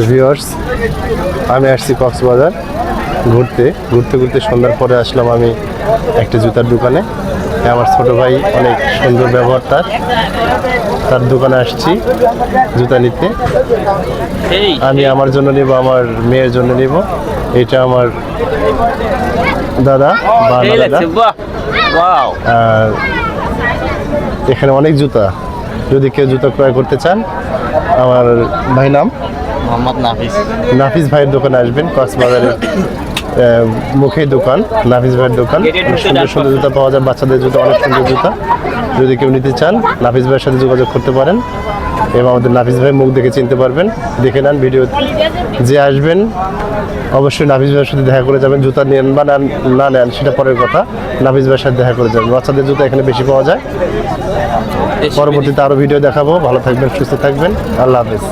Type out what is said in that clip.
Viewers, আমি আসছি কক্সবাজার ঘুরতে ঘুরতে সন্ধ্যার পরে আসলাম আমি একটা জুতার দোকানে। আমার ছোট ভাই অনেক সুন্দর ব্যবহার, তার দোকানে আসছি জুতা নিতে। আমি আমার জন্য নেব, আমার মেয়ের জন্য নেব। এটা আমার দাদা বা দাদা। আর এখানে অনেক জুতা, যদি কেউ জুতা ক্রয় করতে চান, আমার ভাই নাম মোহাম্মদ নাফিস ভাইয়ের দোকানে আসবেন। কক্সবাজারের মুখেই দোকান, নাফিস ভাইয়ের দোকান। সুন্দর সুন্দর জুতা পাওয়া যায়, বাচ্চাদের জুতা, অনেক সুন্দর জুতা। যদি কেউ নিতে চান, নাফিস ভাইয়ের সাথে যোগাযোগ করতে পারেন এবং আমাদের নাফিস ভাই মুখ দেখে চিনতে পারবেন। দেখে নেন ভিডিও, যে আসবেন অবশ্যই নাফিস ভাইয়ের সাথে দেখা করে যাবেন। জুতা নেন বা না নেন সেটা পরের কথা, নাফিস ভাইয়ের সাথে দেখা করে যাবেন। বাচ্চাদের জুতা এখানে বেশি পাওয়া যায়। পরবর্তীতে আরও ভিডিও দেখাবো। ভালো থাকবেন, সুস্থ থাকবেন, আল্লাহ হাফেজ।